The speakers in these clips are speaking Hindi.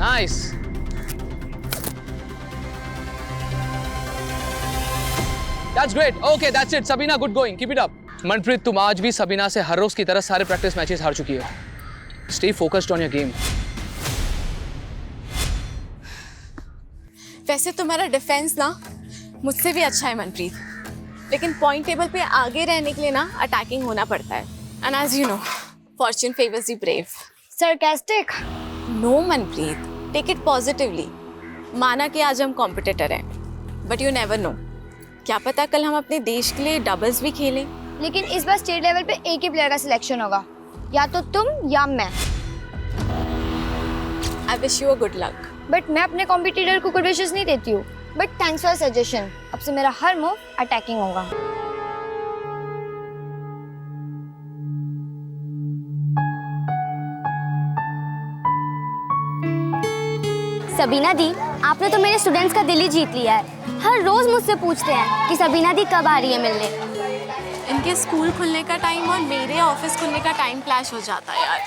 Nice. That's great. Okay, that's it. Sabina, good going. Keep it up. Manpreet, तुम आज भी सबीना से हर रोज की तरह सारे प्रैक्टिस मैचेस हार चुकी हो। Stay focused on your game. वैसे तुम्हारा डिफेंस ना मुझसे भी अच्छा है मनप्रीत, लेकिन पॉइंट टेबल पे आगे रहने के लिए ना अटैकिंग होना पड़ता है। And as you know, fortune favours the brave. Sarcastic? No Manpreet, take it positively. माना कि आज हम कॉम्पिटिटर हैं, बट यू नेवर नो, क्या पता कल हम अपने देश के लिए डबल्स भी खेलें। लेकिन इस बार स्टेट लेवल पे एक ही प्लेयर का सिलेक्शन होगा, या तो तुम या मैं। I wish you a good luck. But मैं अपने कॉम्पिटिटर को गुड विशेस नहीं देती हूँ। But thanks for suggestion. अब से मेरा हर मूव अटैकिंग होगा। सबीना दी, आपने तो मेरे स्टूडेंट्स का दिल ही जीत लिया है। हर रोज मुझसे पूछते हैं कि सबीना दी कब आ रही है मिलने। इनके स्कूल खुलने का टाइम और मेरे ऑफिस खुलने का टाइम क्लैश हो जाता है यार,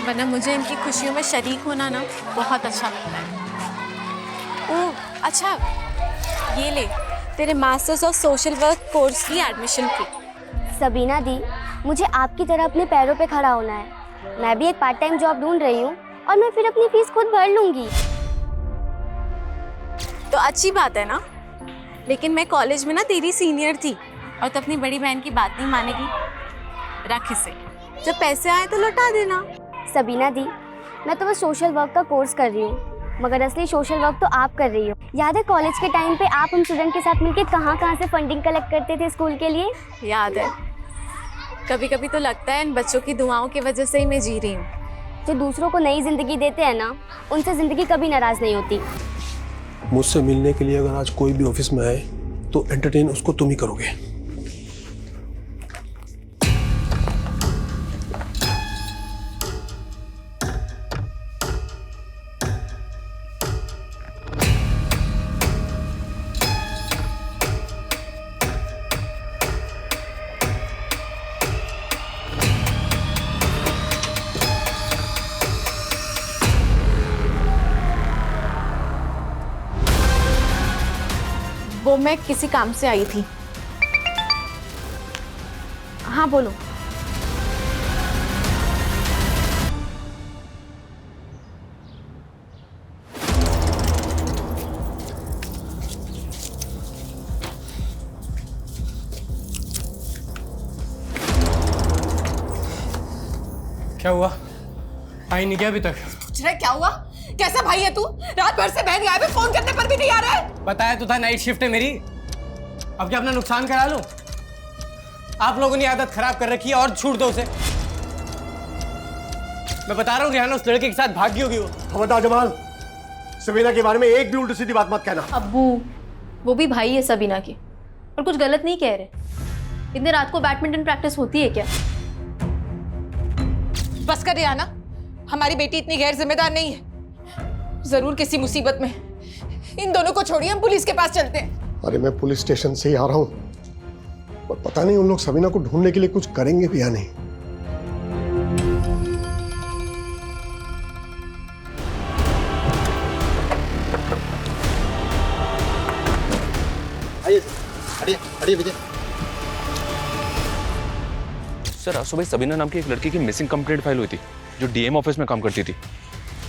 वरना मुझे इनकी खुशियों में शरीक होना ना बहुत अच्छा लगता है। ओह अच्छा, ये ले तेरे masters of social work course की एडमिशन फी। सबीना दी, मुझे आपकी तरह अपने पैरों पे खड़ा होना है। मैं भी एक पार्ट टाइम जॉब ढूंढ रही हूँ और मैं फिर अपनी फीस खुद भर लूंगी। तो अच्छी बात है ना, लेकिन मैं कॉलेज में ना तेरी सीनियर थी और तो अपनी बड़ी बहन की बात नहीं मानेगी। रख इसे, जब पैसे आए तो लौटा देना। सबीना दी, मैं तो बस सोशल वर्क का कोर्स कर रही हूँ, मगर असली सोशल वर्क तो आप कर रही हो। याद है कॉलेज के टाइम पे आप हम स्टूडेंट के साथ मिलकर कहाँ से फंडिंग कलेक्ट करते थे स्कूल के लिए? याद है। कभी कभी तो लगता है इन बच्चों की दुआओं की वजह से ही मैं जी रही हूँ। जो दूसरों को नई जिंदगी देते हैं ना, उनसे जिंदगी कभी नाराज नहीं होती। मुझसे मिलने के लिए अगर आज कोई भी ऑफिस में आए तो एंटरटेन उसको तुम ही करोगे। वो मैं किसी काम से आई थी। हाँ बोलो। क्या हुआ? आई नहीं क्या अभी तक? पूछ रहा है क्या हुआ? कैसा भाई है तू? रात भर से बहन गायब है, फोन करने पर भी नहीं आ रहा है। बताया तो था नाइट शिफ्ट है मेरी। अब क्या अपना नुकसान करा लूं? आप लोगों ने आदत खराब कर रखी है और छूट दो उसे। मैं बता रहा हूँ रिहाना उस लड़के के साथ भागी होगी वो। खबरदार जमाल, सबीना के बारे में एक भी उल्टी सीधी बात मत कहना। अब्बू, वो भी भाई है सबीना की और कुछ गलत नहीं कह रहे। इतने रात को बैडमिंटन प्रैक्टिस होती है क्या? बस कर रिहाना, हमारी बेटी इतनी गैर जिम्मेदार नहीं है। जरूर किसी मुसीबत में। इन दोनों को छोड़िए, हम पुलिस के पास चलते हैं। अरे मैं पुलिस स्टेशन से ही आ रहा हूँ, पर पता नहीं उन लोग सबीना को ढूंढने के लिए कुछ करेंगे भी या नहीं। आइए विजय। सर, आज सुबह सबीना नाम की एक लड़की की मिसिंग कंप्लेंट फाइल हुई थी, जो डीएम ऑफिस में काम करती थी।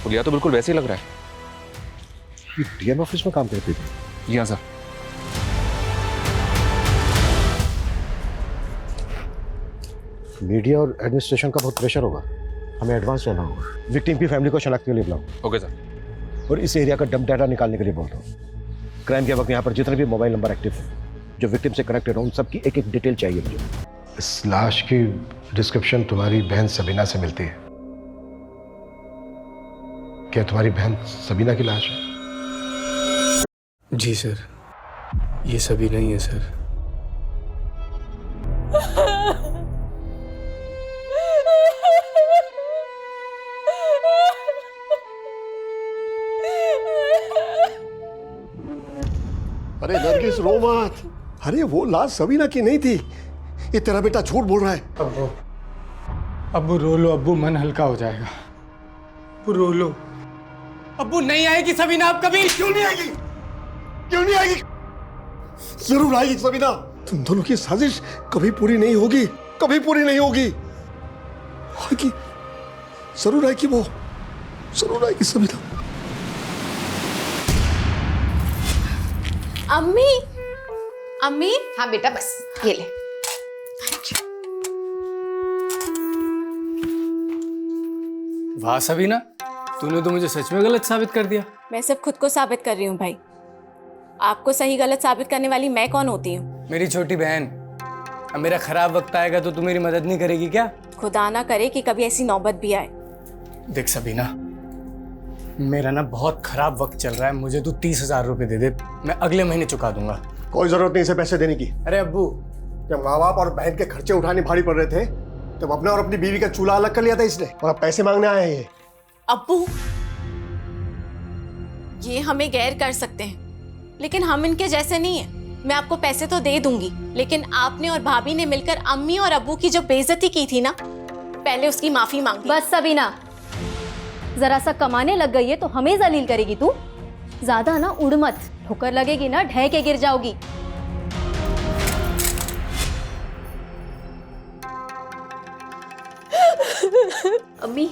लिया तो बिल्कुल वैसे ही लग रहा है। डीएम ऑफिस में काम करती थी? जी हाँ सर। मीडिया और एडमिनिस्ट्रेशन का बहुत प्रेशर होगा, हमें एडवांस रहना होगा। विक्टिम की फैमिली को शनाख्त के लिए बुलाओ। Okay sir. और इस एरिया का डंप डाटा निकालने के लिए बोल दो। क्राइम के वक्त यहाँ पर जितने भी मोबाइल नंबर एक्टिव हैं, जो विक्टिम से कनेक्टेड हो, उन सबकी एक एक डिटेल चाहिए मुझे। इस लाश की डिस्क्रिप्शन तुम्हारी बहन सबीना से मिलती है। क्या तुम्हारी बहन सबीना की लाश है? जी सर, ये सभी नहीं है सर। अरे नरगिस, रो मत। अरे वो लाश सबीना की नहीं थी। ये तेरा बेटा झूठ बोल रहा है। अब्बू रो लो अब्बू, मन हल्का हो जाएगा। अब्बू रो लो। अब्बू नहीं आएगी सबीना अब कभी। क्यों नहीं आएगी? क्यों नहीं आएगी? जरूर आएगी सबीना। तुम दोनों की साजिश कभी पूरी नहीं होगी, कभी पूरी नहीं होगी। आएगी, जरूर आएगी, वो जरूर आएगी सबीना। अम्मी, अम्मी। हाँ बेटा, बस ये ले। वाह सबीना, तूने तो मुझे सच में गलत साबित कर दिया। मैं सिर्फ खुद को साबित कर रही हूँ भाई। आपको सही गलत साबित करने वाली मैं कौन होती हूँ? मेरी छोटी बहन, अब मेरा खराब वक्त आएगा तो तू मेरी मदद नहीं करेगी क्या? खुदा ना करे कि कभी ऐसी नौबत भी आए। देख सबीना, मेरा ना बहुत खराब वक्त चल रहा है, मुझे तू 30,000 रुपए दे दे, मैं अगले महीने चुका दूंगा। कोई जरूरत नहीं इसे पैसे देने की। अरे अब्बू, जब माँ बाप और बहन के खर्चे उठाने भारी पड़ रहे थे तब अपना और अपनी बीवी का चूल्हा अलग कर लिया था इसने, और अब पैसे मांगने आए हैं ये। अब्बू, ये हमें गैर कर सकते हैं लेकिन हम इनके जैसे नहीं हैं। मैं आपको पैसे तो दे दूंगी, लेकिन आपने और भाभी ने मिलकर अम्मी और अब्बू की जो बेइज्जती की थी ना, पहले उसकी माफी मांगी। बस सबीना, जरा सा कमाने लग गई है तो हमें जलील करेगी तू। ज्यादा ना उड़ मत, ठोकर लगेगी ना ढह के गिर जाओगी। अम्मी,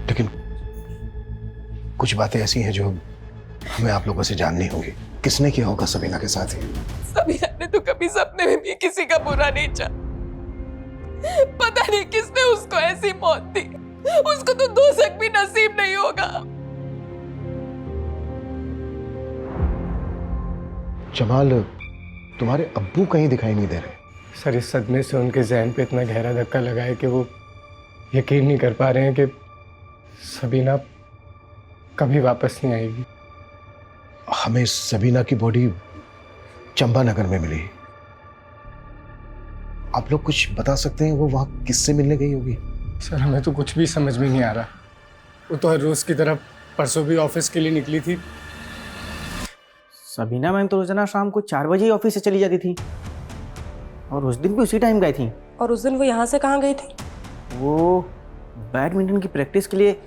लेकिन कुछ बातें ऐसी हैं जो हमें आप लोगों से जाननी होगी। किसने किया होगा सबीना के साथ ही? सबीना ने तो कभी सपने में भी किसी का बुरा नहीं चाहा। पता नहीं किसने उसको ऐसी मौत दी, उसको तो दोज़ख भी नसीब नहीं होगा। जमाल, तुम्हारे अब्बू कहीं दिखाई नहीं दे रहे। सर इस सदमे से उनके जहन पे इतना गहरा धक्का लगा है कि वो यकीन नहीं कर पा रहे हैं कि सबीना कभी वापस नहीं आएगी। हमें सबीना की बॉडी चंपानगर में मिली। आप लोग कुछ बता सकते हैं वो वहाँ किससे मिलने गई होगी? सर हमें तो कुछ भी समझ में नहीं आ रहा। वो तो हर रोज की तरह परसों भी ऑफिस के लिए निकली थी। सबीना मैम तो रोजाना शाम को 4 बजे ही ऑफिस से चली जाती थी, और उस दिन भी उसी टाइम गई थी। और उस दिन वो यहाँ से कहाँ गई थी? वो बैडमिंटन की प्रैक्टिस के लिए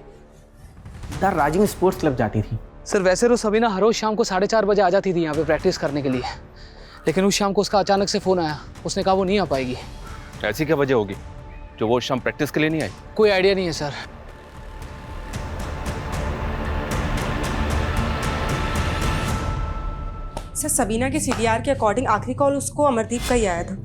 द राजिंग स्पोर्ट्स क्लब जाती थी। सर वैसे तो सबीना हर रोज शाम को 4:30 बजे आ जाती थी यहाँ पे प्रैक्टिस करने के लिए, लेकिन उस शाम को उसका अचानक से फ़ोन आया, उसने कहा वो नहीं आ पाएगी। ऐसी क्या वजह होगी जो वो शाम प्रैक्टिस के लिए नहीं आई? कोई आइडिया नहीं है सर। सर सबीना के सीडीआर के अकॉर्डिंग आखिरी कॉल उसको अमरदीप का ही आया था,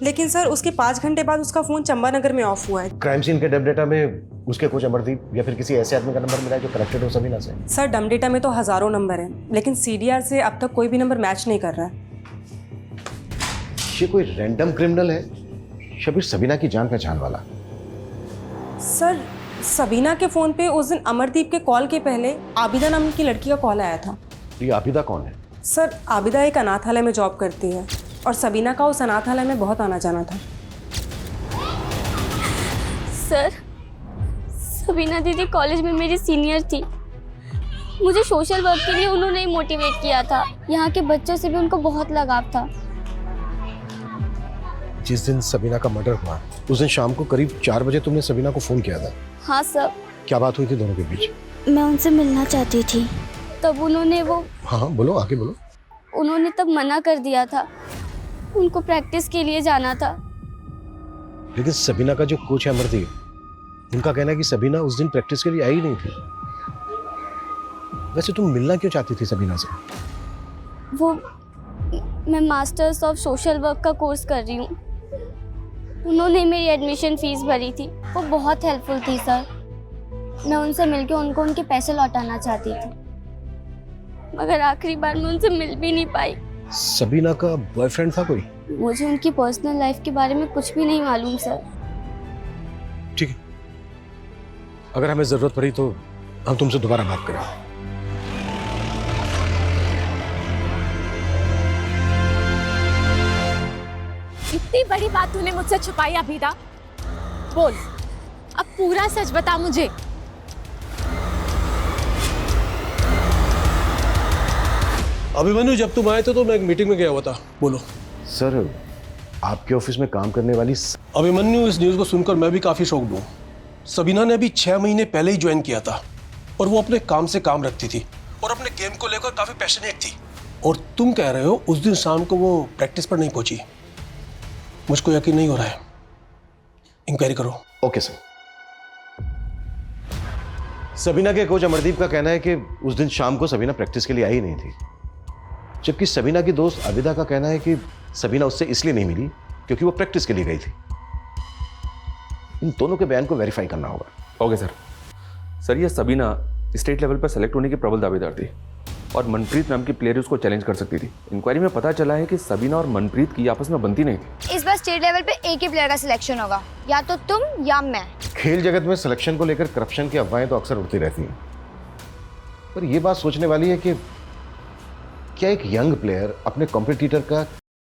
लेकिन सर उसके 5 घंटे बाद उसका फ़ोन चंपानगर में ऑफ हुआ है। क्राइम सीन के डब डेटा में उसके कोच अमरदीप या फिर किसी ऐसे आदमी का नंबर मिला है जो कनेक्टेड हो सबीना से? सर डम डेटा में तो हज़ारों नंबर हैं, लेकिन सीडीआर से अब तक कोई भी नंबर मैच नहीं कर रहा है। ये कोई रैंडम क्रिमिनल है, शबीर सबीना की जान पहचान वाला? सर सबीना के फ़ोन पे उस दिन अमरदीप के कॉल के पहले आबिदा नाम की लड़की का कॉल आया था। ये आबिदा कौन है? सर आबिदा एक अनाथालय में जॉब करती है और सबीना का उस अनाथालय में बहुत आना जाना था। सर, सबीना दीदी कॉलेज में मेरी सीनियर थी। मुझे सोशल वर्क के लिए उन्होंने ही मोटिवेट किया था। यहाँ के बच्चों से भी उनको बहुत लगाव था। जिस दिन सबीना का मर्डर हुआ उस दिन शाम को करीब 4 बजे तुमने सबीना को फोन किया था? हाँ सर। क्या बात हुई थी दोनों के बीच? मैं उनसे मिलना चाहती थी, तब उन्होंने हाँ बोलो, आगे बोलो। उन्होंने तब मना कर दिया था, उनको प्रैक्टिस के लिए जाना था। लेकिन सबीना का जो कोच है अमरदीप, उनका कहना है कि सबीना उस दिन प्रैक्टिस के लिए आई ही नहीं थी। वैसे तुम मिलना क्यों चाहती थी सबीना से? मैं मास्टर्स ऑफ सोशल वर्क का कोर्स कर रही हूँ। उन्होंने मेरी एडमिशन फीस भरी थी, वो बहुत हेल्पफुल थी सर। मैं उनसे मिलके उनको उनके पैसे लौटाना चाहती थी, मगर आखिरी बार मैं उनसे मिल भी नहीं पाई। सबीना का बॉयफ्रेंड था कोई? मुझे उनकी पर्सनल लाइफ के बारे में कुछ भी नहीं मालूम सर। ठीक है, अगर हमें जरूरत पड़ी तो हम तुमसे दोबारा बात करें। इतनी बड़ी बात तूने मुझसे छुपाई अभिदा, बोल अब पूरा सच बता मुझे। अभिमन्यु, जब तुम आए थे तो मैं एक मीटिंग में गया हुआ था। बोलो। सर, आपके ऑफिस में काम करने वाली अभिमन्यु, इस न्यूज़ को सुनकर मैं भी काफ़ी शॉक्ड हूँ। सबीना ने अभी 6 महीने पहले ही ज्वाइन किया था और वो अपने काम से काम रखती थी और अपने गेम को लेकर काफ़ी पैशनेट थी। और तुम कह रहे हो उस दिन शाम को वो प्रैक्टिस पर नहीं पहुंची। मुझको यकीन नहीं हो रहा है। इंक्वायरी करो। Okay sir. सबीना के कोच अमरदीप का कहना है कि उस दिन शाम को सबीना प्रैक्टिस के लिए आई नहीं थी, जबकि सबीना की दोस्त अबिदा का कहना है कि सबीना उससे इसलिए नहीं मिली क्योंकि वो प्रैक्टिस के लिए गई थी। इन दोनों के बयान को वेरीफाई करना होगा। Okay sir. सर, ये सबीना स्टेट लेवल पर सेलेक्ट होने की प्रबल दावेदार थी और मनप्रीत नाम की प्लेयर उसको चैलेंज कर सकती थी। इंक्वायरी में पता चला है कि सबीना और मनप्रीत की आपस में बनती नहीं थी। इस बार स्टेट लेवल पे एक ही प्लेयर का सिलेक्शन होगा, या तो तुम या मैं। खेल जगत में सिलेक्शन को लेकर करप्शन की अफवाहें तो अक्सर उड़ती रहती हैं, पर यह बात सोचने वाली है कि क्या एक यंग प्लेयर अपने कॉम्पिटिटर का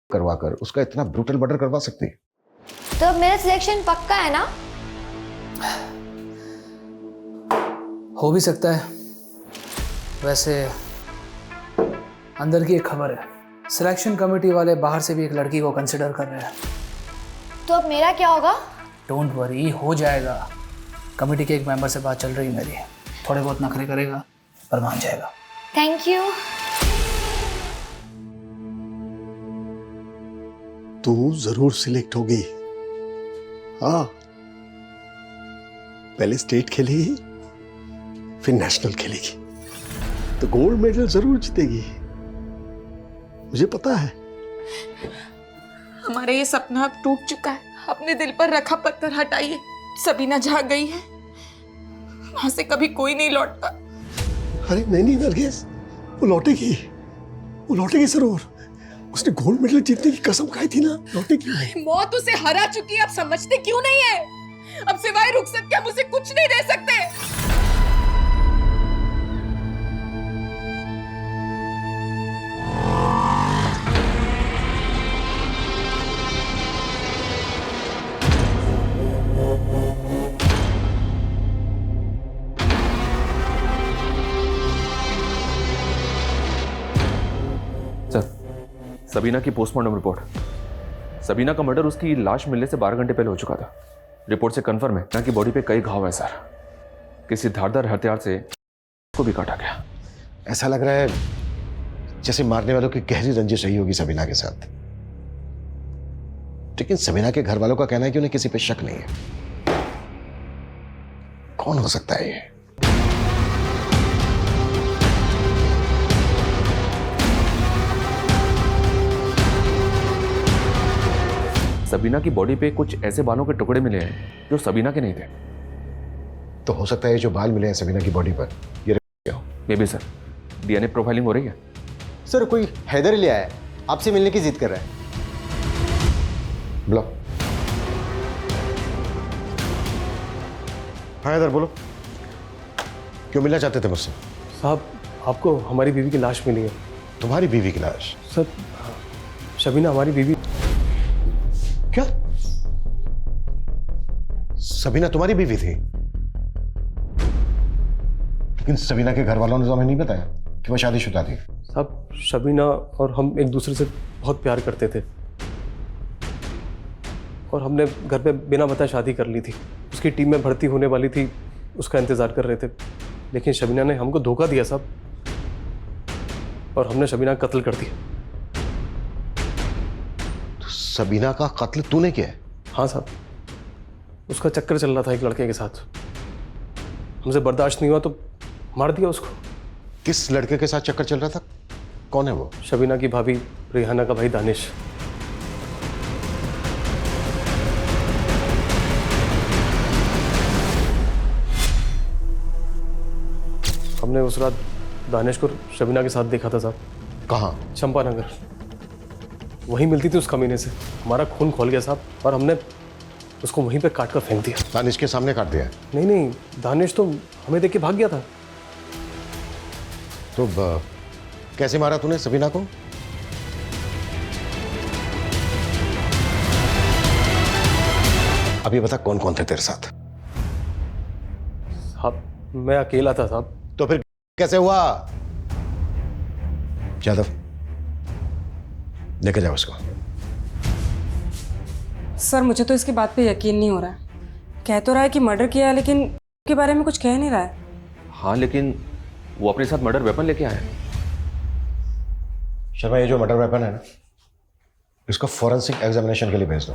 करवाकर उसका इतना ब्रूटल मर्डर करवा सकती है? तो अब मेरा सिलेक्शन पक्का है ना? हो भी सकता है। वैसे अंदर की एक खबर है, सिलेक्शन कमेटी वाले बाहर से भी एक लड़की को कंसिडर कर रहे हैं। तो अब मेरा क्या होगा? डोंट वरी, हो जाएगा। कमेटी के एक मेंबर से बात चल रही है मेरी, थोड़े बहुत नखरे करेगा पर मान जाएगा। Thank you. तू जरूर सिलेक्ट होगी। हाँ, पहले स्टेट खेलेगी फिर नेशनल खेलेगी तो गोल्ड मेडल जरूर जीतेगी, मुझे पता है। हमारा ये सपना अब टूट चुका है। अपने दिल पर रखा पत्थर हटाइए। सबीना जहाँ गई है वहां से कभी कोई नहीं लौटता। अरे नहीं नरगिस, वो लौटेगी जरूर। उसने गोल्ड मेडल जीतने की कसम खाई थी ना, लौटेगी। मौत उसे हरा चुकी है, अब समझते क्यों नहीं है? अब सिवाय रुखसत के हम उसे कुछ नहीं दे सकते। सबीना की पोस्टमार्टम रिपोर्ट। सबीना का मर्डर उसकी लाश मिलने से 12 घंटे पहले हो चुका था। रिपोर्ट से कंफर्म है कि बॉडी पे कई घाव है सर। किसी धारदार हथियार से को भी काटा गया। ऐसा लग रहा है जैसे मारने वालों की गहरी रंजिश रही होगी सबीना के साथ। लेकिन सबीना के घर वालों का कहना है कि उन्हें किसी पे शक नहीं है। कौन हो सकता है ये? सबीना की बॉडी पे कुछ ऐसे बालों के टुकड़े मिले हैं जो सबीना के नहीं थे। तो हो सकता है जो बाल मिले हैं सबीना की बॉडी पर ये may be sir. DNA profiling हो रही है सर। कोई हैदर लिया है, आपसे मिलने की जिद कर रहा है। ब्लॉक। हाँ हैदर, बोलो, क्यों मिलना चाहते थे मुझसे? साहब, आपको हमारी बीवी की लाश मिली है। तुम्हारी बीवी की लाश? सर, शबीना हमारी बीवी। क्या? सबीना तुम्हारी बीवी थी? लेकिन सबीना के घर वालों ने तो हमें नहीं बताया कि वो शादीशुदा थी। साहब, शबीना और हम एक दूसरे से बहुत प्यार करते थे और हमने घर पे बिना बताए शादी कर ली थी। उसकी टीम में भर्ती होने वाली थी, उसका इंतज़ार कर रहे थे, लेकिन शबीना ने हमको धोखा दिया साहब, और हमने शबीना का कत्ल कर दिया। तो सबीना का कत्ल तूने किया है? हाँ साहब, उसका चक्कर चल रहा था एक लड़के के साथ, हमसे बर्दाश्त नहीं हुआ तो मार दिया उसको। किस लड़के के साथ चक्कर चल रहा था? कौन है वो? शबीना की भाभी रेहाना का भाई दानिश। हमने उस रात दानिश को शबीना के साथ देखा था साहब। कहाँ? चंपानगर। वहीं मिलती थी उस कमीने से। हमारा खून खोल गया साहब और हमने उसको वहीं पे काट कर फेंक दिया। दानिश के सामने काट दिया? नहीं नहीं, दानिश तो हमें देख के भाग गया था। तो कैसे मारा तूने सबीना को? अभी बता कौन कौन थे तेरे साथ? साहब, मैं अकेला था साहब। तो फिर कैसे हुआ? यादव, लेके जाओ उसको। सर मुझे तो इसकी बात पे यकीन नहीं हो रहा है। कह तो रहा है कि मर्डर किया है, लेकिन के बारे में कुछ कह नहीं रहा है। हाँ, लेकिन वो अपने साथ मर्डर वेपन लेके आया है। शर्मा, ये जो मर्डर वेपन है ना, इसको फॉरेंसिक एग्जामिनेशन के लिए भेज दो।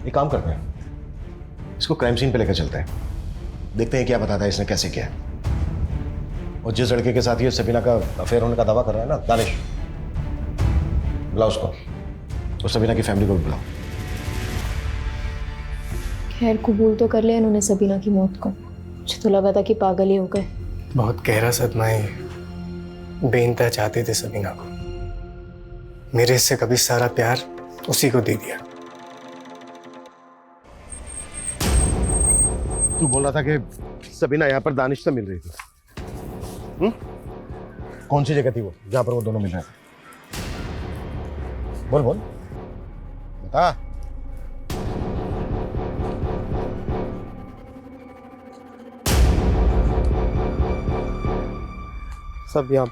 एक काम करते हैं, इसको क्राइम सीन पे लेकर चलते हैं, देखते हैं क्या बताता है इसने कैसे किया। और जिस लड़के के साथ ये सबीना का अफेयर होने का दावा कर रहा है ना, दानिश, बुलाओ उसको। और सबीना की फैमिली को भी बुलाओ। खैर कबूल तो कर लिया इन्होंने सबीना की मौत को। मुझे तो लगा था कि पागल ही हो गए। बहुत गहरा सदमा है। बेइंतहा चाहते थे सबीना को, मेरे से कभी सारा प्यार उसी को दे दिया। तू बोल रहा था कि सबीना यहाँ पर दानिश से मिल रही थी। कौन सी जगह थी वो जहां पर वो दोनों मिल रहे थे? बोल बोल, बता। सब यहाँ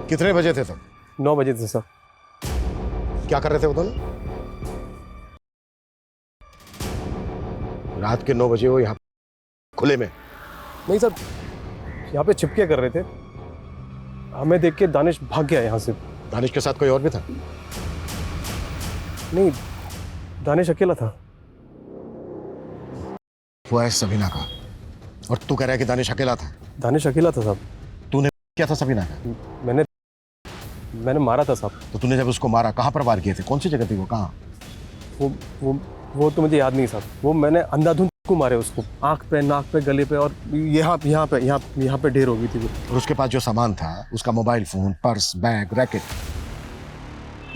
कितने बजे थे तुम? 9 बजे थे सर। क्या कर रहे थे वो दोनों? रात के 9 बजे वो यहाँ खुले में? नहीं सर, यहाँ पे छिपके कर रहे थे। हमें देख के दानिश भाग गया यहाँ से। दानिश के साथ कोई और भी था? नहीं, दानिश अकेला था। वो है सबीना का, और तू कह रहा है कि दानिश अकेला था? दानिश अकेला था साहब। तूने क्या था सबीना का? मैंने मारा था साहब। तो तूने जब उसको मारा, कहाँ पर वार किए थे? कौन सी जगह थी वो? कहाँ? वो तो मुझे याद नहीं साहब। वो मैंने अंधाधुंध को मारे उसको, आंख पे, नाक पे, गले पे, और यहाँ पे ढेर हो गई थी वो। और उसके पास जो सामान था, उसका mobile phone, purse, bag, racket,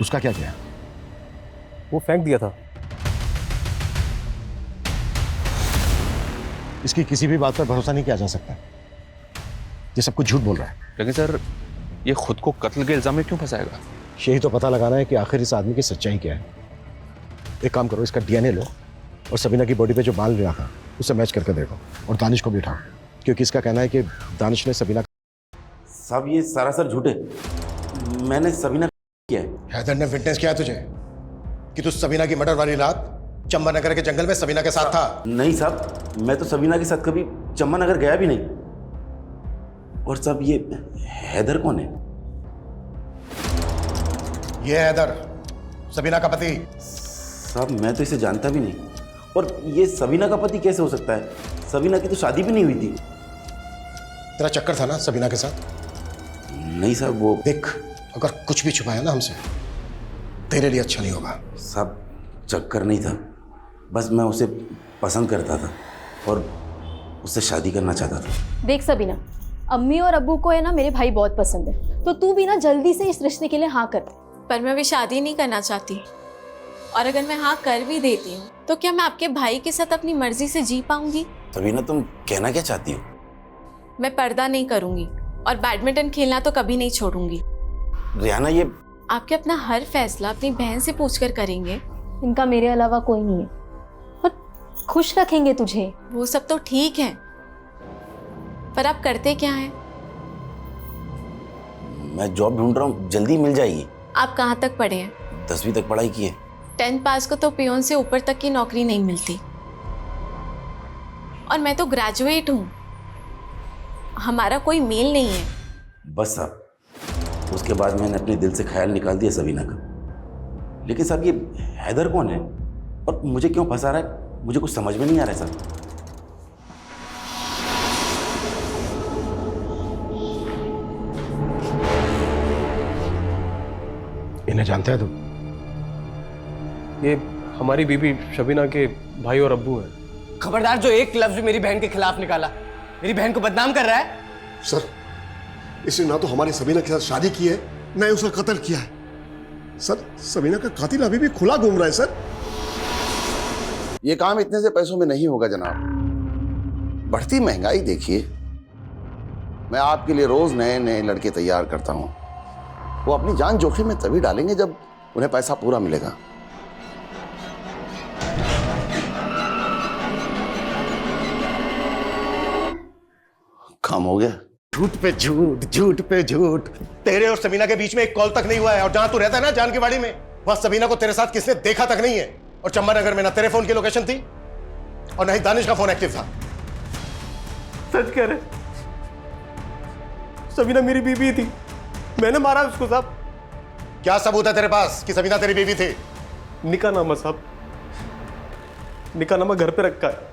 उसका क्या किया? वो फेंक दिया था। इसकी किसी भी बात पर भरोसा नहीं किया जा सकता। ये सब कुछ झूठ बोल रहा है। लेकिन सर, ये खुद को कत्ल के इल्जाम में क्यों फंसाएगा? यही तो पता लगाना है कि आखिर इस आदमी की सच्चाई क्या है। एक काम करो, इसका डीएनए लो और सबीना की बॉडी पे जो बाल मिला था उससे मैच करके देखो, और दानिश को भी उठाओ, क्योंकि इसका कहना है कि दानिश ने सबीना। साहब ये सरासर झूठे, मैंने सबीना किया है। हैदर ने फिटनेस किया तुझे कि तू सबीना की मर्डर वाली रात चंबा के जंगल में सबीना के साथ था? नहीं साहब, मैं तो सबीना के साथ कभी चंबा नगर गया भी नहीं। और साहब ये हैदर कौन है? ये हैदर सबीना का पति। साहब मैं तो इसे जानता भी नहीं, और ये सबीना का पति कैसे हो सकता है? सबीना की तो शादी भी नहीं हुई थी। तेरा चक्कर था ना सबीना के साथ? नहीं साहब, वो देख, अगर कुछ भी छुपाया ना हमसे, तेरे लिए अच्छा नहीं होगा। साहब चक्कर नहीं था, बस मैं उसे पसंद करता था और उससे शादी करना चाहता था। देख सबीना, अम्मी और अब्बू को है ना मेरे भाई बहुत पसंद है, तो तू भी ना जल्दी से इस रिश्ते के लिए हाँ कर। पर मैं भी शादी नहीं करना चाहती, और अगर मैं हाँ कर भी देती हूँ तो क्या मैं आपके भाई के साथ अपनी मर्जी से जी पाऊंगी? सबीना तुम कहना क्या चाहती हो? मैं पर्दा नहीं करूंगी और बैडमिंटन खेलना तो कभी नहीं छोड़ूंगी। रियाना, ये आपके अपना हर फैसला अपनी बहन से पूछकर करेंगे। इनका मेरे अलावा कोई नहीं है, और खुश रखेंगे तुझे। वो सब तो ठीक है, पर आप करते क्या हैं? मैं जॉब ढूंढ रहा हूँ, जल्दी मिल जाएगी। आप कहाँ तक पढ़े हैं? 10वीं तक पढ़ाई की है। 10th पास को तो पियोन से ऊपर तक की नौकरी नहीं मिलती, और मैं तो ग्रेजुएट हूँ। हमारा कोई मेल नहीं है। बस साहब, उसके बाद मैंने अपने दिल से ख्याल निकाल दिया सबीना का। लेकिन साहब ये हैदर कौन है और मुझे क्यों फंसा रहा है? मुझे कुछ समझ में नहीं आ रहा है साहब। इन्हें जानते हैं तुम? ये हमारी बीबी शबीना के भाई और अब्बू हैं। खबरदार, जो एक लफ्ज मेरी बहन के खिलाफ निकाला, मेरी बहन को बदनाम कर रहा है। सर, इसने ना तो हमारी सबीना के साथ शादी की है, ना ही उसका कत्ल किया है। सर, सबीना का कातिल अभी भी खुला घूम रहा है सर। ये काम इतने से पैसों में नहीं होगा जनाब। बढ़ती महंगाई देखिए, मैं आपके लिए रोज नए नए लड़के तैयार करता हूं। वो अपनी जान जोखिम में तभी डालेंगे जब उन्हें पैसा पूरा मिलेगा। काम हो गया। झूठ पे झूठ, झूठ पे झूठ। तेरे और सबीना के बीच में एक कॉल तक नहीं हुआ है, और जहां तू रहता है ना जानकीवाड़ी में, वहां सबीना को तेरे साथ किसने देखा तक नहीं है। और चंपानगर में ना तेरे फोन की लोकेशन थी और ना ही दानिश का फोन एक्टिव था। सच कह रहे, सबीना मेरी बीवी थी, मैंने मारा उसको साहब। क्या सबूत है तेरे पास कि सबीना तेरी बीवी थी? निकाहनामा साहब, निकाहनामा घर पे रखा है,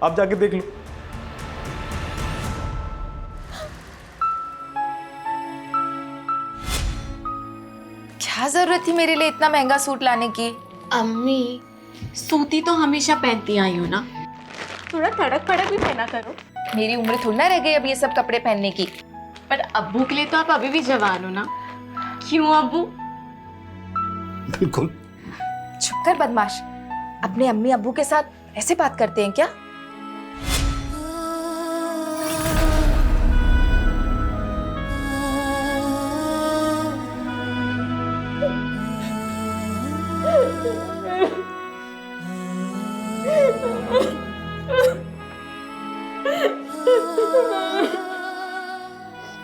आप जाके देख लो। क्या जरूरत थी मेरे लिए इतना महंगा सूट लाने की? अम्मी, सूती तो हमेशा पहनती आई हूँ ना, थोड़ा तड़क फड़क भी पहना करो। मेरी उम्र थोड़ी ना रह गई अब ये सब कपड़े पहनने की। पर अब्बू के लिए तो आप अभी भी जवान हो ना, क्यों अब्बू? बिल्कुल। चुप कर बदमाश, अपने अम्मी अब्बू के साथ ऐसे बात करते हैं क्या?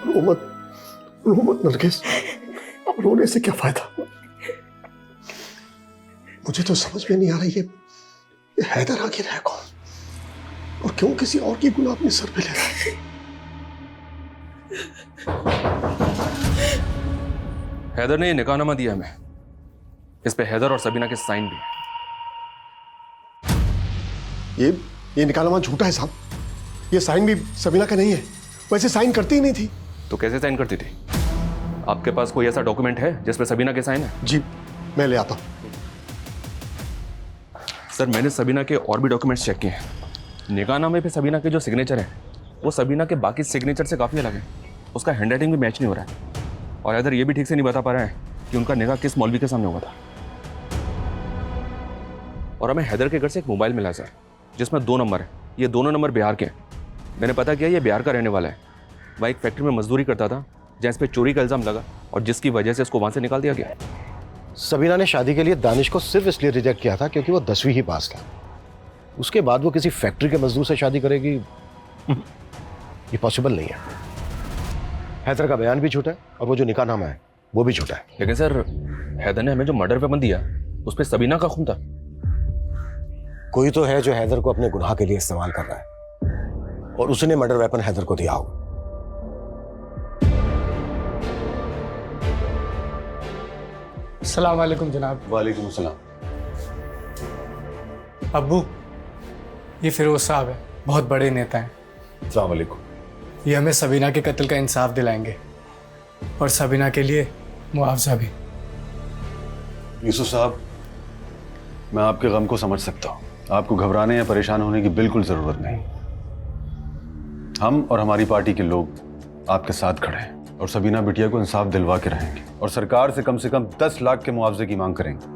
रो मत, रो मत नरगिस, रोने से क्या फायदा? मुझे तो समझ में नहीं आ रही है ये हैदर आखिर है कौन और क्यों किसी और की गुनाह अपने सर पे ले रहा है? हैदर ने ये निकाहनामा दिया हमें, इस पे हैदर और सबीना के साइन भी हैं। ये निकाहनामा झूठा है साहब, ये साइन भी सबीना का नहीं है, वैसे साइन करती ही नहीं थी। तो कैसे साइन करती थी? आपके पास कोई ऐसा डॉक्यूमेंट है जिसपे सबीना के साइन है? जी मैं ले आता हूं। सर मैंने सबीना के और भी डॉक्यूमेंट्स चेक किए हैं, निकाहनामे पे सबीना के जो सिग्नेचर है वो सबीना के बाकी सिग्नेचर से काफ़ी अलग है, उसका हैंडराइटिंग भी मैच नहीं हो रहा है, और हैदर ये भी ठीक से नहीं बता पा रहा है कि उनका निकाह किस मौलवी के सामने हुआ था। और हमें हैदर के घर से एक मोबाइल मिला सर जिसमें 2 नंबर है, ये दोनों नंबर बिहार के हैं। मैंने पता किया ये बिहार का रहने वाला है, वहाँ एक फैक्ट्री में मजदूरी करता था जहाँ इस पर चोरी का इल्ज़ाम लगा और जिसकी वजह से इसको वहाँ से निकाल दिया गया। सबीना ने शादी के लिए दानिश को सिर्फ इसलिए रिजेक्ट किया था क्योंकि वो 10वीं ही पास था। उसके बाद वो किसी फैक्ट्री के मजदूर से शादी करेगी, ये पॉसिबल नहीं है। हैदर का बयान भी झूठा है और वो जो निकाहनामा है वो भी झूठा है। लेकिन सर हैदर ने हमें जो मर्डर वेपन दिया उस पर सबीना का खून था। कोई तो है जो हैदर को अपने गुनाह के लिए इस्तेमाल कर रहा है और उसने मर्डर वेपन हैदर को दिया होगा। अस्सलाम वालेकुम जनाब। वालेकुम अस्सलाम। अब्बू, ये फिरोज साहब है, बहुत बड़े नेता हैं। अस्सलाम वालेकुम। ये हमें सबीना के कत्ल का इंसाफ दिलाएंगे और सबीना के लिए मुआवजा भी। यूसुफ साहब, मैं आपके गम को समझ सकता हूँ, आपको घबराने या परेशान होने की बिल्कुल जरूरत नहीं। हम और हमारी पार्टी के लोग आपके साथ खड़े हैं और सबीना बिटिया को इंसाफ दिलवा के रहेंगे और सरकार से कम 10 लाख के मुआवजे की मांग करेंगे।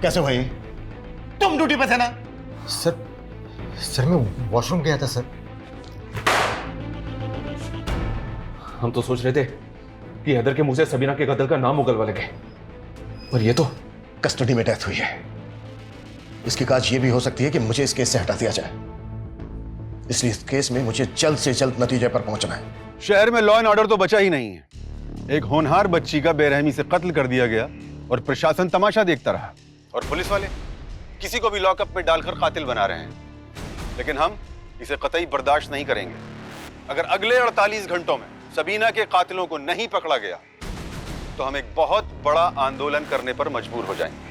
कैसे भाई? तुम ड्यूटी पे थे ना? सर मैं वॉशरूम गया था सर। हम तो सोच रहे थे कि हैदर के मुंह से सबीना के कत्ल का नाम उगलवा लगे, पर ये तो कस्टडी में डेथ हुई है। इसकी काज ये भी हो सकती है कि मुझे इस केस से हटा दिया जाए, इसलिए इस केस में मुझे जल्द से जल्द नतीजे पर पहुंचना है। शहर में लॉ एंड ऑर्डर तो बचा ही नहीं है। एक होनहार बच्ची का बेरहमी से कत्ल कर दिया गया और प्रशासन तमाशा देखता रहा, और पुलिस वाले किसी को भी लॉकअप में डालकर कातिल बना रहे हैं। लेकिन हम इसे कतई बर्दाश्त नहीं करेंगे। अगर अगले 48 घंटों में सबीना के कातिलों को नहीं पकड़ा गया तो हम एक बहुत बड़ा आंदोलन करने पर मजबूर हो जाएंगे।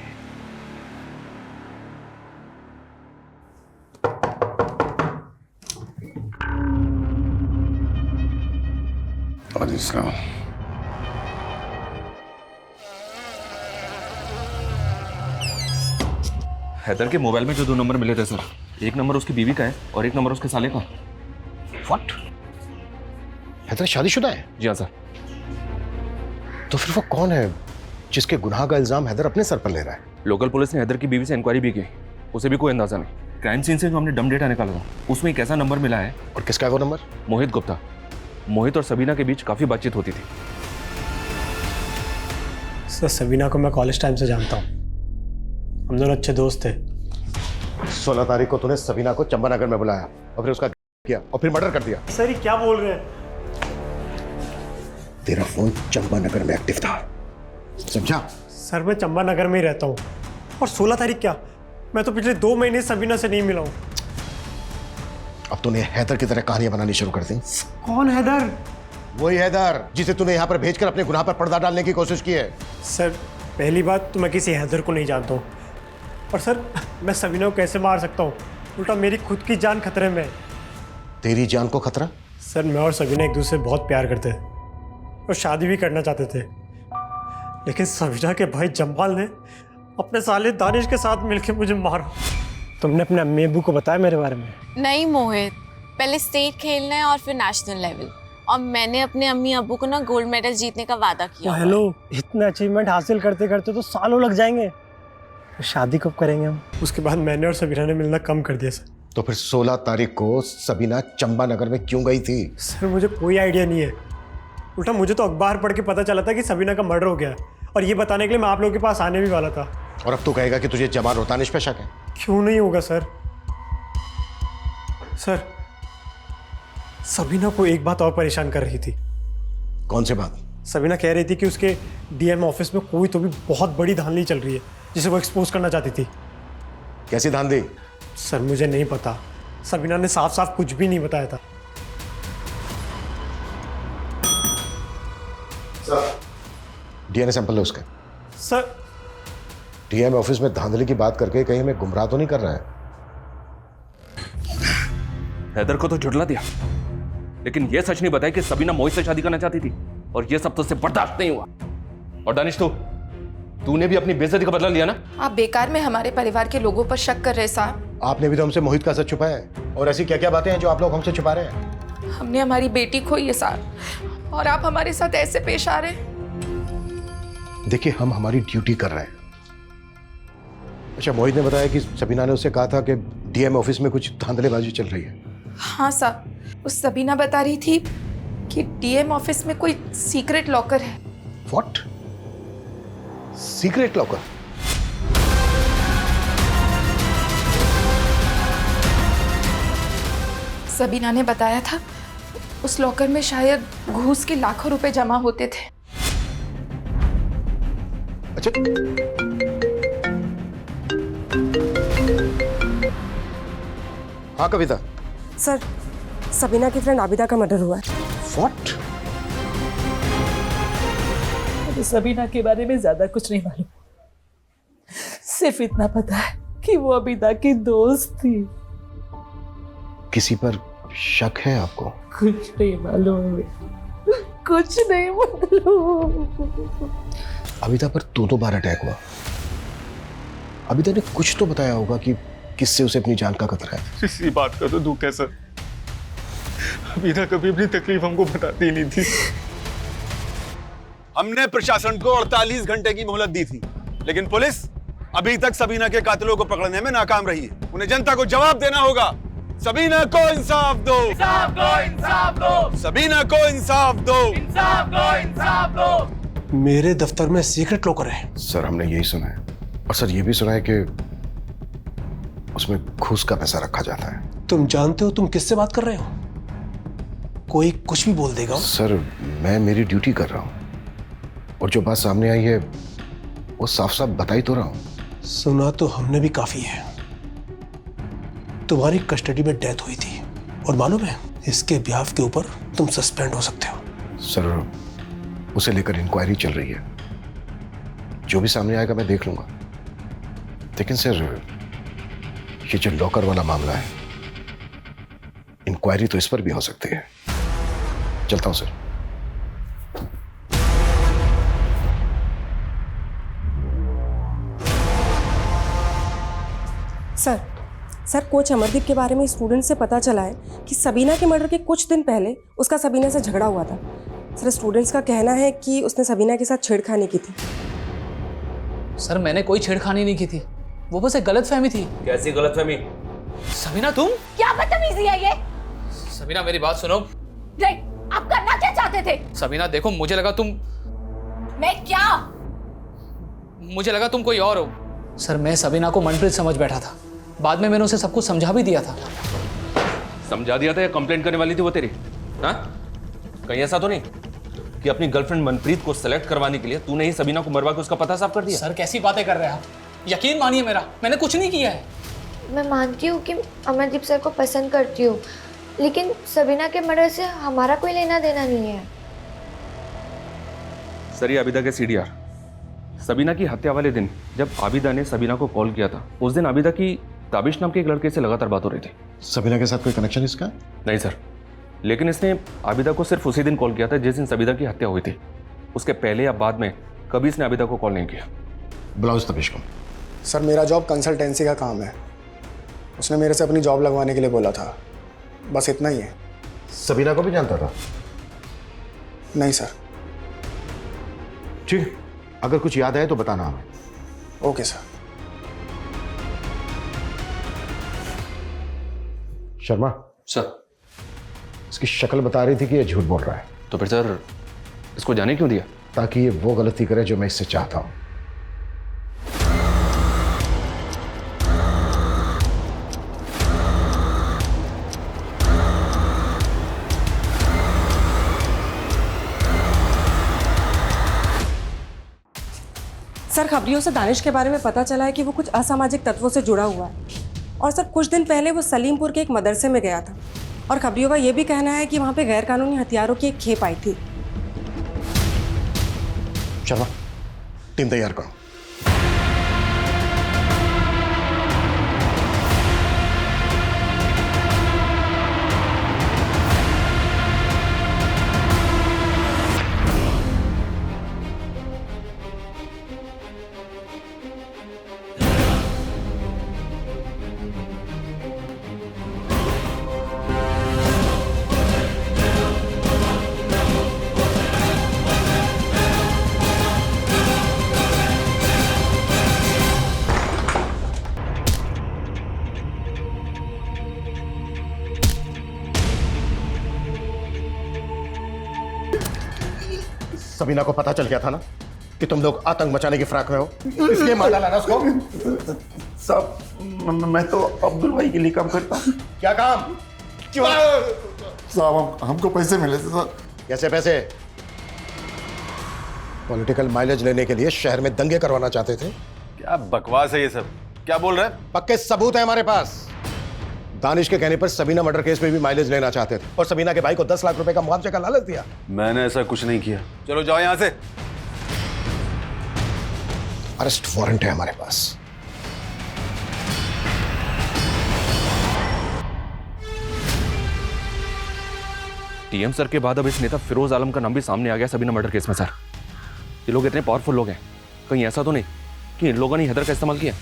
हैदर के मोबाइल में जो 2 नंबर मिले थे सर, एक नंबर उसकी बीवी का है और एक नंबर उसके साले का। व्हाट? हैदर शादीशुदा है? जी हाँ सर। तो फिर वो कौन है जिसके गुनाह का इल्जाम हैदर अपने सर पर ले रहा है? लोकल पुलिस ने हैदर की बीवी से इंक्वायरी भी की, उसे भी कोई अंदाजा नहीं। क्राइम सीन से जो हमने डम डेटा निकाला था उसमें एक ऐसा नंबर मिला है। और किसका है वो नंबर? मोहित गुप्ता। मोहित और सबीना के बीच काफी बातचीत होती थी। सर सबीना को मैं कॉलेज टाइम से जानता हूँ, हम दोनों अच्छे दोस्त थे। 16 तारीख को तूने सबीना को चंपानगर में बुलाया और फिर उसका किया और फिर मर्डर कर दिया। सर ये क्या बोल रहे हैं? तेरा फोन चंपानगर में एक्टिव था, समझा? सर मैं चंपानगर में ही रहता हूँ। और 16 तारीख क्या, मैं तो पिछले 2 महीने सबीना से नहीं मिला हूँ। अब तूने हैदर की तरह कहानियां बनानी शुरू कर दी। कौन हैदर? वही हैदर जिसे तूने यहाँ पर भेजकर अपने गुनाह पर पर्दा डालने की कोशिश की है। सर पहली बात तो मैं किसी हैदर को नहीं जानता हूँ, और सर मैं सबीना को कैसे मार सकता हूँ? उल्टा मेरी खुद की जान खतरे में है। तेरी जान को खतरा? सर मैं और सबीना एक दूसरे बहुत प्यार करते हैं और शादी भी करना चाहते थे, लेकिन सबीना के भाई जम्बाल ने अपने साले दानिश के साथ मिलकर मुझे मारा। तुमने अपने अम्मी अब्बू को बताया मेरे बारे में? नहीं मोहित, पहले स्टेट खेलना है और फिर नेशनल लेवल, और मैंने अपने अम्मी अब्बू को ना गोल्ड मेडल जीतने का वादा किया। हेलो, इतना अचीवमेंट हासिल करते करते तो सालों लग जाएंगे, शादी कब करेंगे हम? उसके बाद मैंने और सबीना ने मिलना कम कर दिया। सर तो फिर 16 तारीख को सबीना चंपानगर में क्यों गई थी? सर मुझे कोई आइडिया नहीं है, उल्टा मुझे तो अखबार पढ़ के पता चला था कि सबीना का मर्डर हो गया, और ये बताने के लिए मैं आप लोगों के पास आने भी वाला था। और अब तू कहेगा कि तुझे जमाल और दानिश पे शक है? क्यों नहीं होगा सर? सर सबीना को एक बात और परेशान कर रही थी। कौन सी बात? सबीना कह रही थी कि उसके डीएम ऑफिस में कोई तो भी बहुत बड़ी धांधली चल रही है जिसे वो एक्सपोज करना चाहती थी। कैसी धांधली? सर मुझे नहीं पता, सबीना ने साफ साफ कुछ भी नहीं बताया था। सर डीएनए सैंपल लो उसका। सर डीएम ऑफिस में धांधली की बात करके कहीं हमें गुमराह तो नहीं कर रहा है? हैदर को तो झुठला दिया, लेकिन यह सच नहीं बताया कि सबीना मोहित से शादी करना चाहती थी, और यह सब तो उससे बर्दाश्त नहीं हुआ। और दानिश तूने भी अपनी बेइज्जती का बदला लिया ना? आप बेकार में हमारे परिवार के लोगों पर शक कर रहे साहब। आपने भी तो हमसे मोहित का सच छुपाया है, और ऐसी क्या क्या बातें हैं जो आप लोग हमसे छुपा रहे हैं? हमने हमारी बेटी खोई है साहब, और आप हमारे साथ ऐसे पेश आ रहे हैं। देखिए हम हमारी ड्यूटी कर रहे हैं। अच्छा, मोहित ने बताया कि सबीना ने उससे कहा था कि डीएम ऑफिस में कुछ धांधलेबाजी चल रही है। हाँ साहब, उस सबीना बता रही थी कि डीएम ऑफिस में कोई सीक्रेट लॉकर है। व्हाट? सीक्रेट लॉकर? सबीना ने बताया था उस लॉकर में शायद घूस के लाखों रुपए जमा होते थे। अच्छा, हाँ कविता। सर सबीना की फ्रेंड आबिदा का मर्डर हुआ है। व्हाट? मुझे सबीना के बारे में ज्यादा कुछ नहीं मालूम, सिर्फ इतना पता है कि वो आबिदा की दोस्त थी। किसी पर शक है आपको? कुछ नहीं मालूम, कुछ नहीं मालूम। आबिदा पर दो बार अटैक हुआ। आबिदा ने कुछ तो बताया होगा कि किससे उसे अपनी जान का खतरा है। इसी बात का तो दुख है सर, आबिदा कभी अपनी तकलीफ हमको बताती नहीं थी। हमने प्रशासन को 48 घंटे की मोहलत दी थी, लेकिन पुलिस अभी तक सबीना के कातिलों को पकड़ने में नाकाम रही है। उन्हें जनता को जवाब देना होगा। सबीना को इंसाफ दो, इंसाफ दो, इंसाफ दो, सबीना को इंसाफ दो, इंसाफ दो, इंसाफ दो। मेरे दफ्तर में सीक्रेट लॉकर है। सर हमने यही सुना है, और सर ये भी सुना है कि उसमें घूस का पैसा रखा जाता है। तुम जानते हो तुम किससे बात कर रहे हो? कोई कुछ भी बोल देगा। सर मैं मेरी ड्यूटी कर रहा हूं, और जो बात सामने आई है वो साफ साफ बताई तो रहा हूं। सुना तो हमने भी काफी है। तुम्हारी कस्टडी में डेथ हुई थी, और मालूम है इसके बिहाफ के ऊपर तुम सस्पेंड हो सकते हो। सर उसे लेकर इंक्वायरी चल रही है, जो भी सामने आएगा मैं देख लूंगा। लेकिन सर ये जो लॉकर वाला मामला है, इंक्वायरी तो इस पर भी हो सकती है। चलता हूं सर। सर कोच अमरदीप के बारे में स्टूडेंट से पता चला है कि सबीना के मर्डर के कुछ दिन पहले उसका सबीना से झगड़ा हुआ था। सर स्टूडेंट्स का कहना है कि उसने सबीना के साथ छेड़खानी की थी। सर मैंने कोई छेड़खानी नहीं की थी, वो बस एक गलतफहमी थी। कैसी गलतफहमी? सबीना तुम? क्या बदतमीजी है ये? सबीना मेरी बात सुनो। नहीं, आप करना क्या चाहते थे? सबीना देखो, मुझे लगा तुम। मैं क्या? मुझे लगा तुम कोई और हो। सर मैं सबीना को मनप्रीत समझ बैठा था, बाद में मैंने उसे सब कुछ समझा भी दिया था। समझा दिया था या कंप्लेंट करने वाली थी वो तेरी? हाँ, कहीं ऐसा तो नहीं कि अपनी गर्लफ्रेंड मनप्रीत को सेलेक्ट करवाने के लिए तूने ही सबीना को मरवा के उसका पता साफ कर दिया? सर कैसी बातें कर रहे हैं आप, यकीन मानिए मेरा, मैंने कुछ नहीं किया है। मैं मानती हूँ कि अमरदीप सर को पसंद करती हूँ, लेकिन सबीना के मर्डर से हमारा कोई लेना देना नहीं है। सर ये आबिदा के सीडीआर। सबीना की हत्या वाले दिन जब आबिदा ने सबीना को कॉल किया था, उस दिन आबिदा की ताबिश नाम के एक लड़के से लगातार बात हो रही थी। सबीना के साथ कोई कनेक्शन इसका? नहीं सर, लेकिन इसने आबिदा को सिर्फ उसी दिन कॉल किया था जिस दिन सबीना की हत्या हुई थी। उसके पहले या बाद में कभी इसने आबिदा को कॉल नहीं किया। बुलाओ इस तबिश को। सर मेरा जॉब कंसल्टेंसी का काम है, उसने मेरे से अपनी जॉब लगवाने के लिए बोला था, बस इतना ही है। सबीना को भी जानता था? नहीं सर। ठीक, अगर कुछ याद आए तो बताना हमें। Okay sir. शर्मा सर, इसकी शक्ल बता रही थी कि ये झूठ बोल रहा है। तो फिर सर इसको जाने क्यों दिया? ताकि ये वो गलती करे जो मैं इससे चाहता हूं। सर खबरियों से दानिश के बारे में पता चला है कि वो कुछ असामाजिक तत्वों से जुड़ा हुआ है, और सर कुछ दिन पहले वो सलीमपुर के एक मदरसे में गया था, और खबरियों का ये भी कहना है कि वहाँ पे गैरकानूनी हथियारों की एक खेप आई थी। शर्मा, टीम तैयार करो। सबीना को पता चल गया था ना कि तुम लोग आतंक मचाने की फिराक में हो, इसलिए मार डाला ना उसको। साहब मैं तो अब्दुल भाई के लिए काम करता हूँ। क्या काम? क्यों? साहब हमको पैसे मिले थे सर। कैसे पैसे? पॉलिटिकल माइलेज लेने के लिए शहर में दंगे करवाना चाहते थे। क्या बकवास है ये सब, क्या बोल रहे हैं? पक्के सबूत है हमारे पास। दानिश के कहने पर सबीना मर्डर केस में भी माइलेज लेना चाहते थे और सबीना के भाई को 10 लाख रुपए का मुआवजे का लालच दिया। मैंने ऐसा कुछ नहीं किया। चलो जाओ यहां से। अरेस्ट वारंट है हमारे पास। टीएम सर के बाद अब इस नेता फिरोज आलम का नाम भी सामने आ गया सबीना मर्डर केस में। सर ये लोग इतने पावरफुल लोग हैं, कहीं ऐसा तो नहीं कि इन लोगों ने हैदर का इस्तेमाल किया?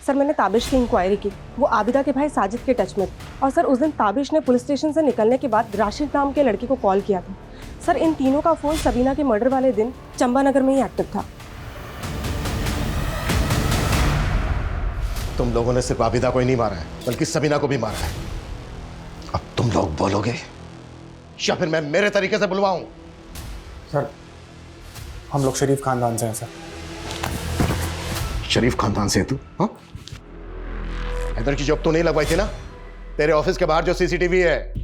सर मैंने ताबिश की इंक्वायरी की, वो आबिदा के भाई साजिद के टच में थे, और सर उस दिन ताबिश ने पुलिस स्टेशन से निकलने के बाद राशिद नाम के लड़के को कॉल किया था। सर इन तीनों का फ़ोन सबीना के मर्डर वाले दिन चंबानगर में ही एक्टिव था। तुम लोगों ने सिर्फ आबिदा को ही नहीं मारा है, बल्कि सबीना को भी मारा है। अब तुम लोग बोलोगे या फिर मैं मेरे तरीके से बुलवाऊं? सर हम लोग शरीफ खानदान से हैं सर। शरीफ खानदान से है तू? हाँ, हैदर की जॉब तो नहीं लगवाई थी ना? तेरे ऑफिस के बाहर जो सीसीटीवी है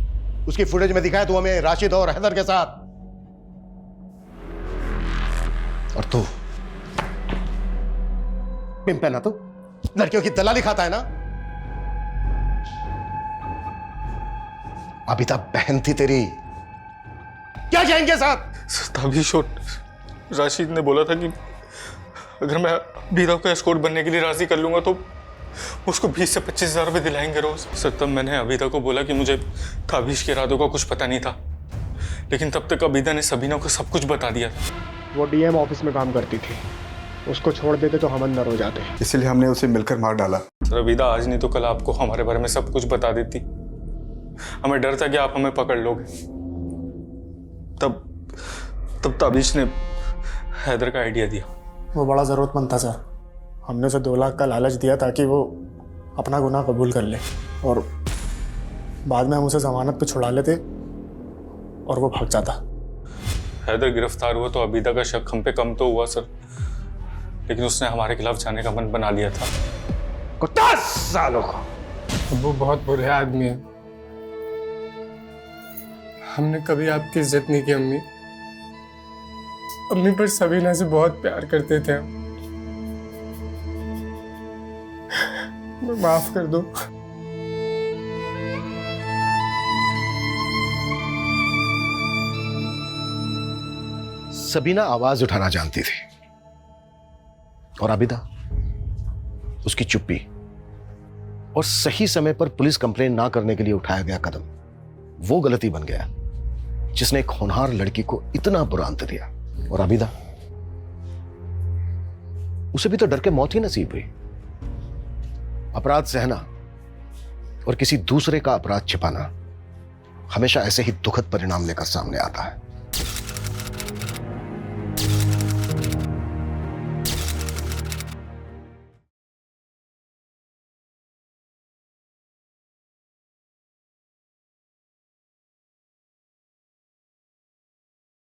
उसकी फुटेज में दिखाया तू हमें राशिद और हैदर के साथ। और तू पिंप है ना, तू लड़कियों की दलाली खाता है ना? अबिता बहन थी तेरी, क्या जाएंगे साथ? ताबिश और राशिद ने बोला था कि अगर मैं अबिदा को एस्कॉर्ट बनने के लिए राजी कर लूंगा तो उसको 20 से 25 हज़ार रुपये दिलाएंगे रोज। सर तब मैंने अबिदा को बोला कि मुझे ताबिश के इरादों का कुछ पता नहीं था, लेकिन तब तक अबिदा ने सबीना को सब कुछ बता दिया था। वो डीएम ऑफिस में काम करती थी, उसको छोड़ देते तो हम अंदर हो जाते, इसलिए हमने उसे मिलकर मार डाला। सर अबिदा आज नहीं तो कल आपको हमारे बारे में सब कुछ बता देती। हमें डर था कि आप हमें पकड़ लोगे। तब ताबिश ने हैदर का आइडिया दिया। वो बड़ा ज़रूरतमंद था सर, हमने उसे 2 लाख का लालच दिया ताकि वो अपना गुनाह कबूल कर ले, और बाद में हम उसे जमानत पे छुड़ा लेते और वो भाग जाता। हैदर गिरफ्तार हुआ तो अबिदा का शक हम पे कम तो हुआ सर, लेकिन उसने हमारे खिलाफ जाने का मन बना लिया था। 10 सालों का। वो बहुत बुरे आदमी है। हमने कभी आपकी इज्जत नहीं की अम्मी। अम्मी पर सबीना से बहुत प्यार करते थे हम। माफ कर दो। सबीना आवाज उठाना जानती थी और आबिदा उसकी चुप्पी और सही समय पर पुलिस कंप्लेन ना करने के लिए उठाया गया कदम वो गलती बन गया जिसने एक होनहार लड़की को इतना बुरा अंत दिया। और आबिदा, उसे भी तो डर के मौत ही नसीब हुई। अपराध सहना और किसी दूसरे का अपराध छिपाना हमेशा ऐसे ही दुखद परिणाम लेकर सामने आता है।